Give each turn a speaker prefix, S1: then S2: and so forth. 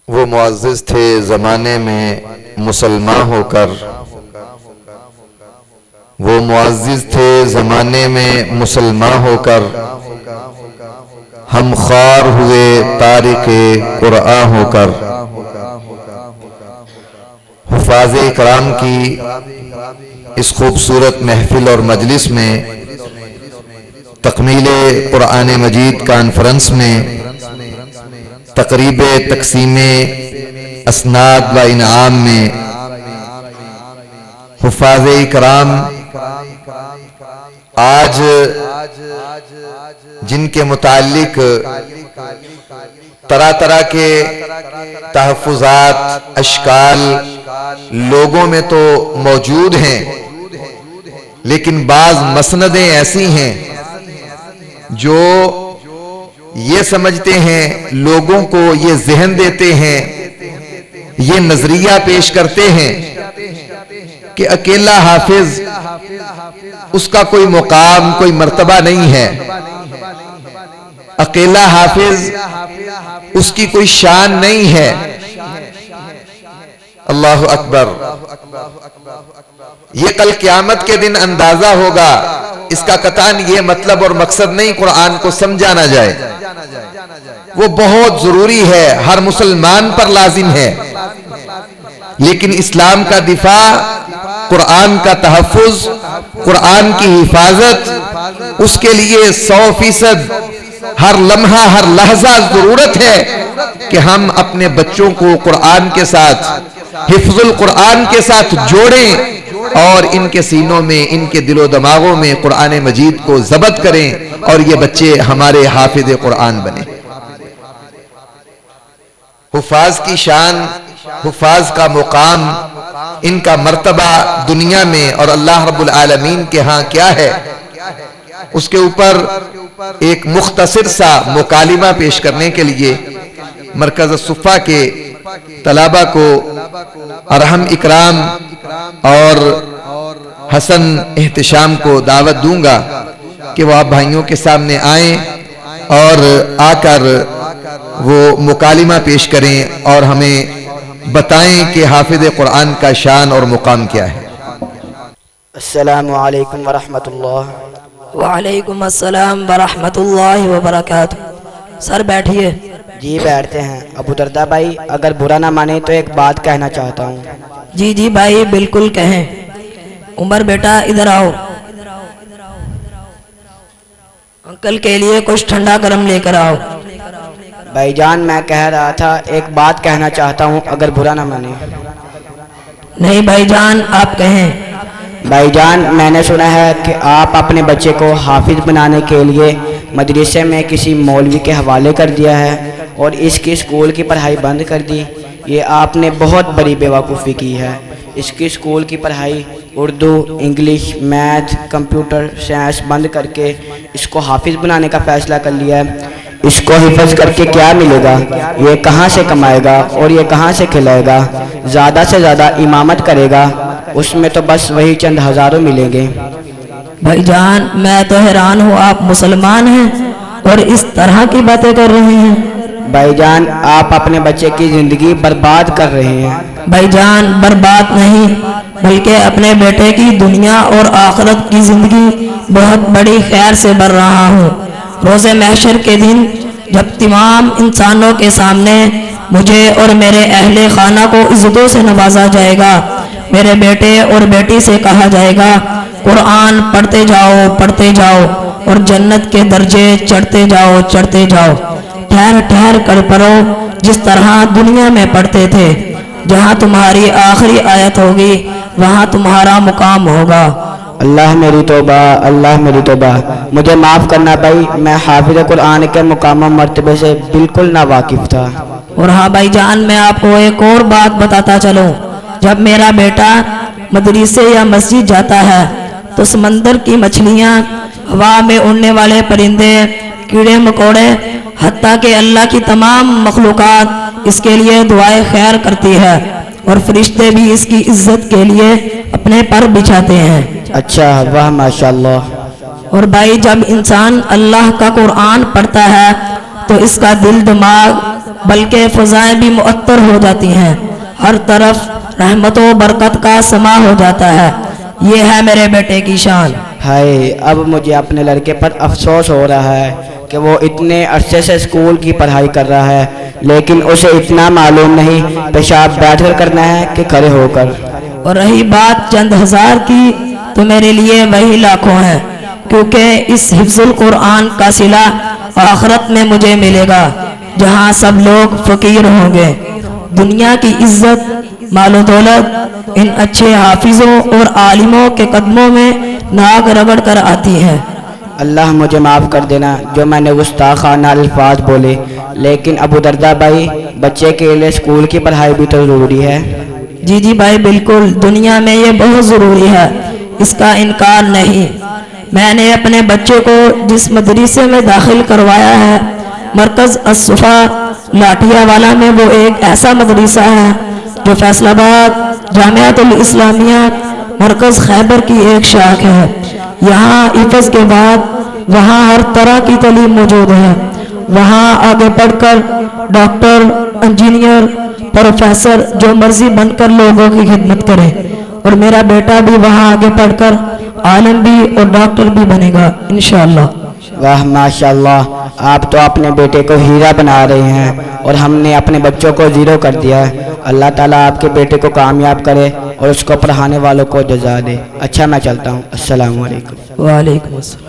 S1: وہ معزز تھے زمانے میں مسلمان ہو کر، وہ معزز تھے زمانے میں مسلمان ہو کر، ہم خوار ہوئے تارک قرآن ہو کر۔ حفاظ اکرام کی اس خوبصورت محفل اور مجلس میں تکمیل قرآن مجید کانفرنس میں تقریب تقسیم اسناد و انعام میں حفاظ اکرام آج جن کے متعلق طرح طرح کے تحفظات اشکال لوگوں میں تو موجود ہیں، لیکن بعض مسندیں ایسی ہیں جو یہ سمجھتے ہیں، لوگوں کو یہ ذہن دیتے ہیں، یہ نظریہ پیش کرتے ہیں کہ اکیلا حافظ اس کا کوئی مقام کوئی مرتبہ نہیں ہے، اکیلا حافظ اس کی کوئی شان نہیں ہے۔ اللہ اکبر! یہ کل قیامت کے دن اندازہ ہوگا، اس کا قطعاً یہ مطلب اور مقصد نہیں قرآن کو سمجھا نہ جائے، وہ بہت ضروری ہے، ہر مسلمان پر لازم ہے، لیکن اسلام کا دفاع، قرآن کا تحفظ، قرآن کی حفاظت، اس کے لیے 100% ہر لمحہ ہر لحظہ ضرورت ہے کہ ہم اپنے بچوں کو قرآن کے ساتھ، حفظ القرآن کے ساتھ جوڑیں اور ان کے سینوں میں، ان کے دل و دماغوں میں قرآن مجید کو ضبط کریں اور یہ بچے ہمارے حافظ قرآن بنیں۔ حفاظ کی شان، حفاظ کا مقام، ان کا مرتبہ دنیا میں اور اللہ رب العالمین کے ہاں کیا ہے، اس کے اوپر ایک مختصر سا مکالمہ پیش کرنے کے لیے مرکز الصفہ کے طلبہ کو ارحم اکرام اور حسن احتشام کو دعوت دوں گا کہ وہ آپ بھائیوں کے سامنے آئیں اور آ کر وہ مکالمہ پیش کریں اور ہمیں بتائیں کہ حافظ قرآن کا شان اور مقام کیا ہے۔
S2: السلام علیکم ورحمۃ اللہ۔
S3: وعلیکم السلام ورحمۃ اللہ وبرکاتہ۔ سر بیٹھیے۔
S2: جی بیٹھتے ہیں۔ ابو دردہ بھائی اگر برا نہ مانے تو ایک بات کہنا چاہتا ہوں۔
S3: جی جی بھائی بالکل کہیں۔ عمر بیٹا ادھر آؤ، انکل کے لیے کچھ ٹھنڈا گرم لے کر آؤ۔
S2: بھائی جان میں کہہ رہا تھا ایک بات کہنا چاہتا ہوں اگر برا نہ مانے۔
S3: نہیں بھائی جان آپ کہیں۔
S2: بھائی جان میں نے سنا ہے کہ آپ اپنے بچے کو حافظ بنانے کے لیے مدرسے میں کسی مولوی کے حوالے کر دیا ہے اور اس کی اسکول کی پڑھائی بند کر دی۔ یہ آپ نے بہت بڑی بیوقوفی کی ہے۔ اس کی اسکول کی پڑھائی Urdu, English, math, computer science بند کر کے اس کو حافظ بنانے کا فیصلہ کر لیا ہے۔ اس کو حفظ کر کے کیا ملے گا؟ یہ کہاں سے کمائے گا اور یہ کہاں سے کھلائے گا؟ زیادہ سے زیادہ امامت کرے گا، اس میں تو بس وہی چند ہزاروں ملیں گے۔
S3: بھائی جان میں تو حیران ہوں، آپ مسلمان ہیں اور اس طرح کی باتیں کر رہے ہیں۔
S2: بھائی جان آپ اپنے بچے کی زندگی برباد کر رہے ہیں۔
S3: بھائی جان برباد نہیں بلکہ اپنے بیٹے کی دنیا اور آخرت کی زندگی بہت بڑی خیر سے بھر رہا ہوں۔ روز محشر کے دن جب تمام انسانوں کے سامنے مجھے اور میرے اہل خانہ کو عزتوں سے نوازا جائے گا، میرے بیٹے اور بیٹی سے کہا جائے گا قرآن پڑھتے جاؤ اور جنت کے درجے چڑھتے جاؤ، ٹھہر ٹھہر کر پڑھو جس طرح دنیا میں پڑھتے تھے، جہاں تمہاری آخری آیت ہوگی وہاں تمہارا مقام ہوگا۔
S2: اللہ میری توبہ، اللہ میری توبہ، مجھے معاف کرنا بھائی، میں حافظ قرآن کے مقام و مرتبے سے بالکل نا واقف تھا۔
S3: اور ہاں بھائی جان میں آپ کو ایک اور بات بتاتا چلوں، جب میرا بیٹا مدرسے یا مسجد جاتا ہے تو سمندر کی مچھلیاں، ہوا میں اڑنے والے پرندے، کیڑے مکوڑے، حتیٰ کہ اللہ کی تمام مخلوقات اس کے لیے دعائیں خیر کرتی ہے اور فرشتے بھی اس کی عزت کے لیے اپنے پر بچھاتے ہیں۔
S2: اچھا واہ ماشاءاللہ۔
S3: اور بھائی جب انسان اللہ کا قرآن پڑھتا ہے تو اس کا دل دماغ بلکہ فضائیں بھی معطر ہو جاتی ہیں، ہر طرف رحمت و برکت کا سما ہو جاتا ہے۔ یہ ہے میرے بیٹے کی شان۔
S2: ہائے، اب مجھے اپنے لڑکے پر افسوس ہو رہا ہے کہ وہ اتنے عرصے سے اسکول کی پڑھائی کر رہا ہے، لیکن اسے اتنا معلوم نہیں پیشاب بیٹھ کر کرنا ہے کہ کھڑے ہو کر۔
S3: اور رہی بات چند ہزار کی تو میرے لیے وہی لاکھوں ہیں، کیونکہ اس حفظ القرآن کا صلہ آخرت میں مجھے ملے گا جہاں سب لوگ فقیر ہوں گے۔ دنیا کی عزت، مال و دولت ان اچھے حافظوں اور عالموں کے قدموں میں ناک رگڑ کر آتی ہے۔
S2: اللہ مجھے معاف کر دینا جو میں نے گستاخانہ الفاظ بولے، لیکن ابو دردہ بھائی، بچے کے لیے اسکول کی پڑھائی بھی تو ضروری ہے۔
S3: جی جی بھائی، بالکل، دنیا میں یہ بہت ضروری ہے، اس کا انکار نہیں۔ میں نے اپنے بچے کو جس مدرسے میں داخل کروایا ہے، مرکز الصفا لاٹیا والا میں، وہ ایک ایسا مدرسہ ہے جو فیصل آباد جامعۃ الاسلامیہ مرکز خیبر کی ایک شاخ ہے۔ یہاں حفظ کے بعد وہاں ہر طرح کی تعلیم موجود ہے۔ وہاں آگے پڑھ کر ڈاکٹر، انجینئر، پروفیسر جو مرضی بن کر لوگوں کی خدمت کرے، اور میرا بیٹا بھی وہاں آگے پڑھ کر عالم بھی اور ڈاکٹر بھی بنے گا انشاءاللہ۔
S2: واہ ماشاءاللہ، آپ تو اپنے بیٹے کو ہیرا بنا رہے ہیں اور ہم نے اپنے بچوں کو زیرو کر دیا ہے۔ اللہ تعالیٰ آپ کے بیٹے کو کامیاب کرے اور اس کو پڑھانے والوں کو جزا دے۔ اچھا، میں چلتا ہوں، السلام علیکم۔
S3: وعلیکم السلام۔